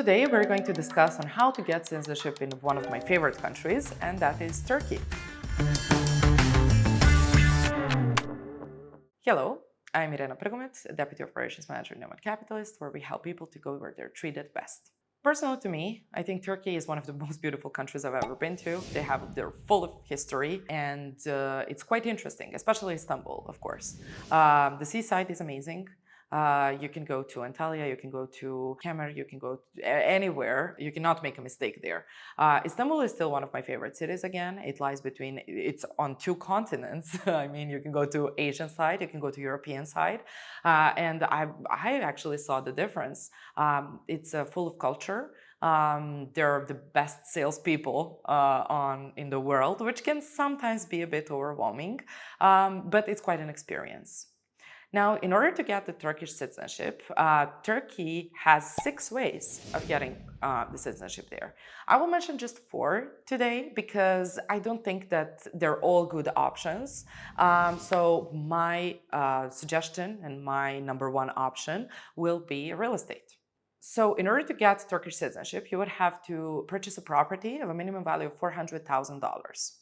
today we're going to discuss on how to get citizenship in one of my favorite countries, and that is Turkey. Hello, I'm Irena, Deputy Operations Manager at Nomad Capitalist, where we help people to go where they're treated best. Personally to me, I think Turkey is one of the most beautiful countries I've ever been to. They're full of history and it's quite interesting, especially Istanbul, of course. The seaside is amazing. You can go to Antalya, you can go to Kemer, you can go anywhere. You cannot make a mistake there. Istanbul is still one of my favorite cities again. It's on two continents. I mean, you can go to Asian side, you can go to European side. And I actually saw the difference. It's full of culture. They're the best salespeople in the world, which can sometimes be a bit overwhelming, but it's quite an experience. Now, in order to get the Turkish citizenship, Turkey has 6 ways of getting the citizenship there. I will mention just 4 today because I don't think that they're all good options. So my suggestion and my number 1 option will be real estate. So in order to get Turkish citizenship, you would have to purchase a property of a minimum value of $400,000.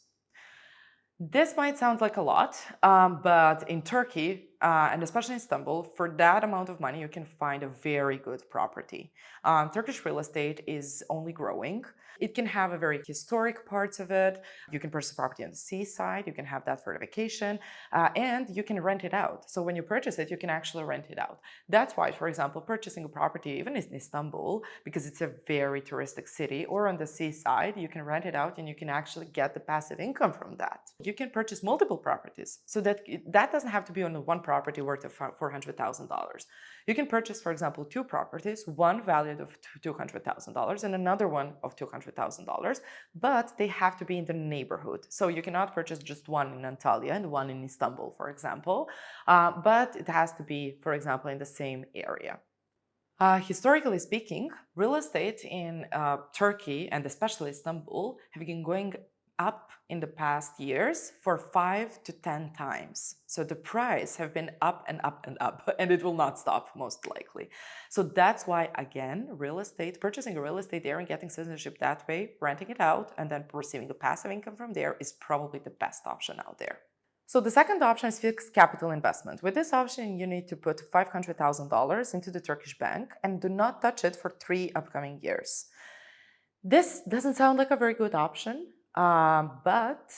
This might sound like a lot, but in Turkey, and especially in Istanbul, for that amount of money, you can find a very good property. Turkish real estate is only growing. It can have a very historic parts of it. You can purchase a property on the seaside. You can have that for a vacation, and you can rent it out. So when you purchase it, you can actually rent it out. That's why, for example, purchasing a property, even in Istanbul, because it's a very touristic city, or on the seaside, you can rent it out and you can actually get the passive income from that. You can purchase multiple properties, so that doesn't have to be on one property worth of $400,000. You can purchase, for example, 2 properties, one valued of $200,000 and another one of $200,000, but they have to be in the neighborhood. So you cannot purchase just one in Antalya and one in Istanbul, for example, but it has to be, for example, in the same area. Historically speaking, real estate in Turkey and especially Istanbul have been going up in the past years for 5 to 10 times. So the price have been up and up and up, and it will not stop most likely. So that's why, again, purchasing a real estate there and getting citizenship that way, renting it out, and then receiving a passive income from there is probably the best option out there. So the second option is fixed capital investment. With this option, you need to put $500,000 into the Turkish bank and do not touch it for 3 upcoming years. This doesn't sound like a very good option. But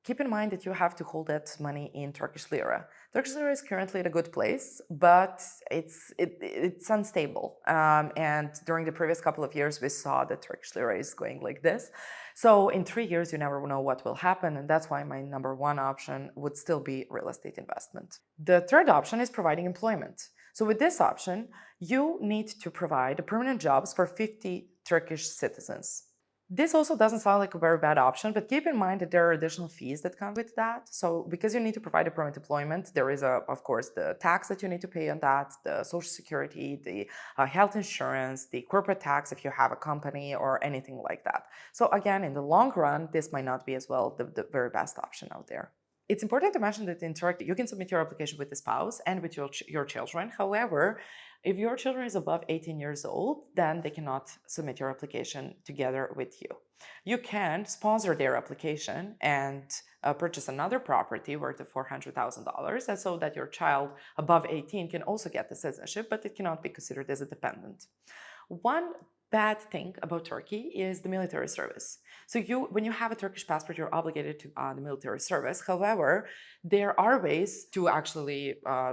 keep in mind that you have to hold that money in Turkish lira. Turkish lira is currently at a good place, but it's unstable. And during the previous couple of years, we saw that Turkish lira is going like this. So in 3 years, you never know what will happen. And that's why my number 1 option would still be real estate investment. The third option is providing employment. So with this option, you need to provide permanent jobs for 50 Turkish citizens. This also doesn't sound like a very bad option, but keep in mind that there are additional fees that come with that. So because you need to provide a permanent employment, there is, of course, the tax that you need to pay on that, the social security, the health insurance, the corporate tax if you have a company or anything like that. So again, in the long run, this might not be as well the very best option out there. It's important to mention that in Turkey, you can submit your application with the spouse and with your children. However, if your children is above 18 years old, then they cannot submit your application together with you. You can sponsor their application and purchase another property worth of $400,000, and so that your child above 18 can also get the citizenship, but it cannot be considered as a dependent. One bad thing about Turkey is the military service. So when you have a Turkish passport, you're obligated to the military service. However, there are ways to actually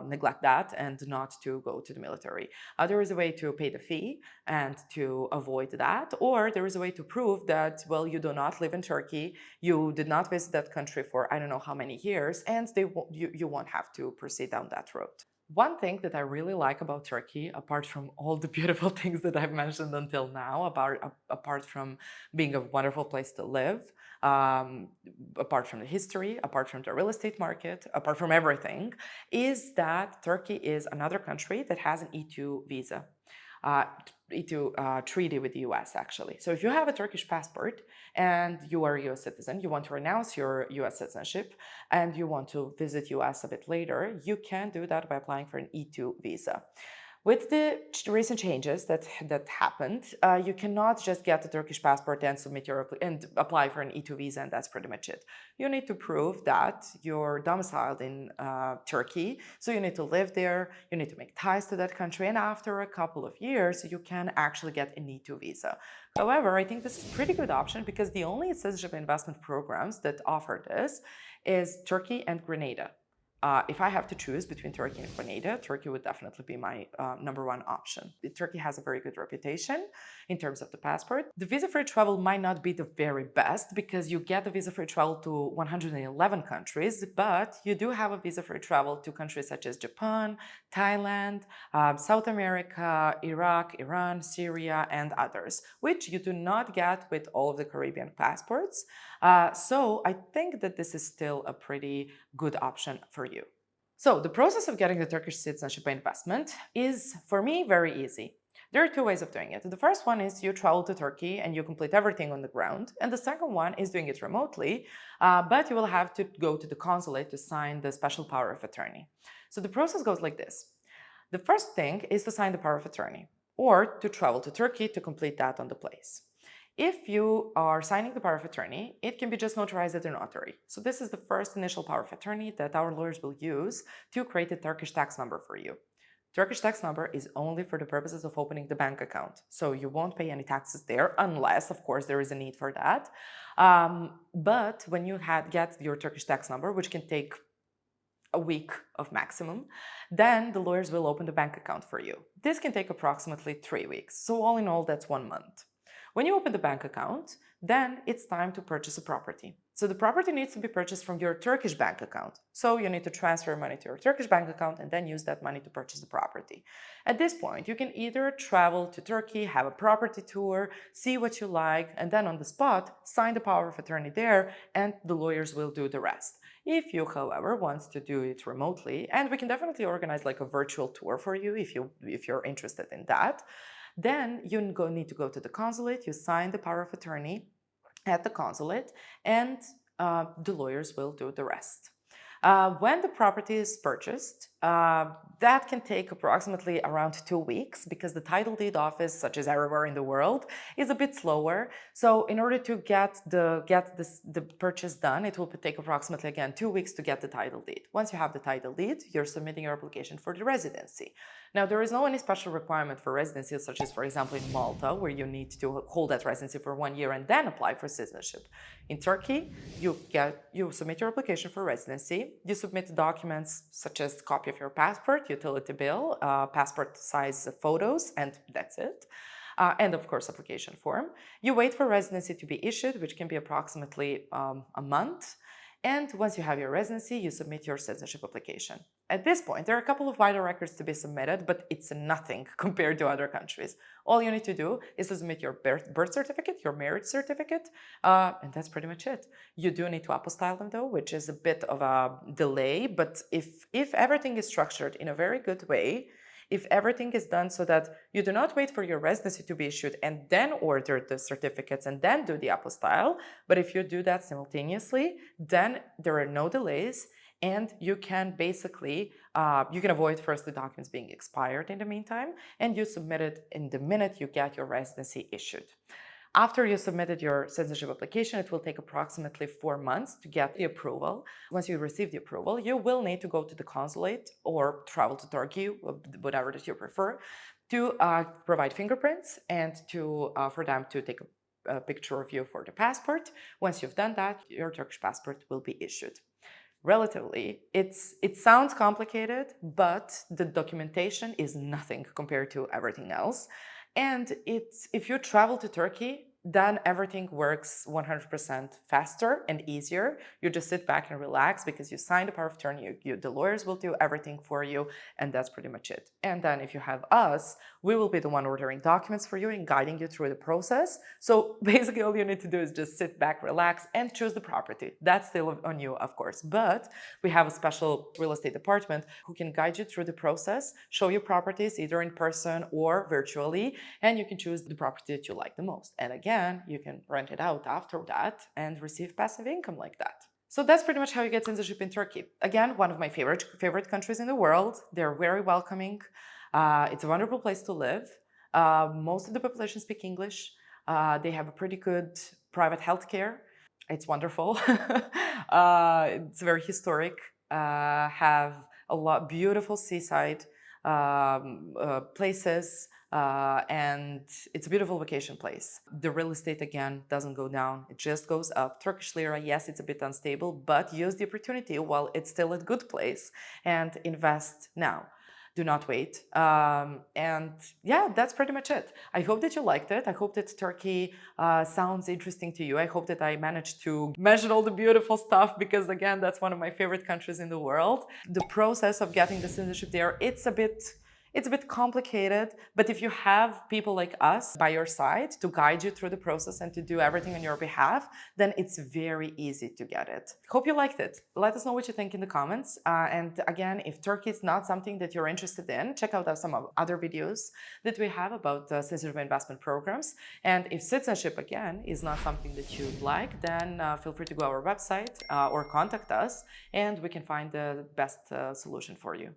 neglect that and not to go to the military. There is a way to pay the fee and to avoid that, or there is a way to prove that, well, you do not live in Turkey, you did not visit that country for I don't know how many years, and you won't have to proceed down that road. One thing that I really like about Turkey, apart from all the beautiful things that I've mentioned until now, apart from being a wonderful place to live, apart from the history, apart from the real estate market, apart from everything, is that Turkey is another country that has an E2 visa. Treaty with the US, actually. So if you have a Turkish passport and you are a US citizen, you want to renounce your US citizenship and you want to visit US a bit later, you can do that by applying for an E2 visa. With the recent changes that happened, you cannot just get the Turkish passport and submit and apply for an E2 visa, and that's pretty much it. You need to prove that you're domiciled in Turkey, so you need to live there, you need to make ties to that country, and after a couple of years, you can actually get an E2 visa. However, I think this is a pretty good option because the only citizenship investment programs that offer this is Turkey and Grenada. If I have to choose between Turkey and Grenada, Turkey would definitely be my number one option. Turkey has a very good reputation in terms of the passport. The visa-free travel might not be the very best because you get the visa-free travel to 111 countries, but you do have a visa-free travel to countries such as Japan, Thailand, South America, Iraq, Iran, Syria, and others, which you do not get with all of the Caribbean passports. So I think that this is still a pretty good option for you. So the process of getting the Turkish citizenship by investment is, for me, very easy. There are two ways of doing it. The first one is you travel to Turkey and you complete everything on the ground. And the second one is doing it remotely, but you will have to go to the consulate to sign the special power of attorney. So the process goes like this. The first thing is to sign the power of attorney or to travel to Turkey to complete that on the place. If you are signing the power of attorney, it can be just notarized at a notary. So this is the first initial power of attorney that our lawyers will use to create a Turkish tax number for you. Turkish tax number is only for the purposes of opening the bank account. So you won't pay any taxes there unless, of course, there is a need for that. But when you get your Turkish tax number, which can take a week of maximum, then the lawyers will open the bank account for you. This can take approximately 3 weeks. So all in all, that's 1 month. When you open the bank account, then it's time to purchase a property. So the property needs to be purchased from your Turkish bank account. So you need to transfer money to your Turkish bank account and then use that money to purchase the property. At this point, you can either travel to Turkey, have a property tour, see what you like, and then on the spot, sign the power of attorney there, and the lawyers will do the rest. If you, however, want to do it remotely, and we can definitely organize like a virtual tour for you if you're interested in that, then you need to go to the consulate, you sign the power of attorney at the consulate, and the lawyers will do the rest. When the property is purchased, that can take approximately around 2 weeks because the title deed office, such as everywhere in the world, is a bit slower. So in order to get the purchase done, it will take approximately, again, 2 weeks to get the title deed. Once you have the title deed, you're submitting your application for the residency. Now, there is no any special requirement for residency, such as, for example, in Malta, where you need to hold that residency for 1 year and then apply for citizenship. In Turkey, you submit your application for residency, you submit the documents such as copy of your passport, utility bill, passport size photos, and that's it. And of course, application form. You wait for residency to be issued, which can be approximately a month. And once you have your residency, you submit your citizenship application. At this point, there are a couple of vital records to be submitted, but it's nothing compared to other countries. All you need to do is to submit your birth certificate, your marriage certificate, and that's pretty much it. You do need to apostille them though, which is a bit of a delay, but if everything is structured in a very good way, if everything is done so that you do not wait for your residency to be issued and then order the certificates and then do the apostille, but if you do that simultaneously, then there are no delays and you can basically, you can avoid first the documents being expired in the meantime, and you submit it in the minute you get your residency issued. After you submitted your citizenship application, it will take approximately 4 months to get the approval. Once you receive the approval, you will need to go to the consulate or travel to Turkey, whatever that you prefer, to provide fingerprints and for them to take a picture of you for the passport. Once you've done that, your Turkish passport will be issued. Relatively, it sounds complicated, but the documentation is nothing compared to everything else. And if you travel to Turkey, then everything works 100% faster and easier. You just sit back and relax because you signed a power of attorney. The lawyers will do everything for you, and that's pretty much it. And then if you have us, we will be the one ordering documents for you and guiding you through the process. So basically all you need to do is just sit back, relax, and choose the property. That's still on you, of course. But we have a special real estate department who can guide you through the process, show you properties either in person or virtually, and you can choose the property that you like the most. And again, you can rent it out after that and receive passive income like that. So that's pretty much how you get citizenship in Turkey. Again, one of my favorite countries in the world. They're very welcoming. It's a wonderful place to live. Most of the population speak English. They have a pretty good private healthcare. It's wonderful. It's very historic. Have a lot beautiful seaside places. And it's a beautiful vacation place. The real estate, again, doesn't go down, it just goes up. Turkish lira, yes, it's a bit unstable, but use the opportunity while it's still a good place and invest now. Do not wait. And yeah, that's pretty much it. I hope that you liked it. I hope that Turkey sounds interesting to you. I hope that I managed to mention all the beautiful stuff because, again, that's one of my favorite countries in the world. The process of getting the citizenship there, it's a bit complicated, but if you have people like us by your side to guide you through the process and to do everything on your behalf, then it's very easy to get it. Hope you liked it. Let us know what you think in the comments. And again, if Turkey is not something that you're interested in, check out some other videos that we have about citizenship investment programs. And if citizenship, again, is not something that you'd like, then feel free to go to our website or contact us, and we can find the best solution for you.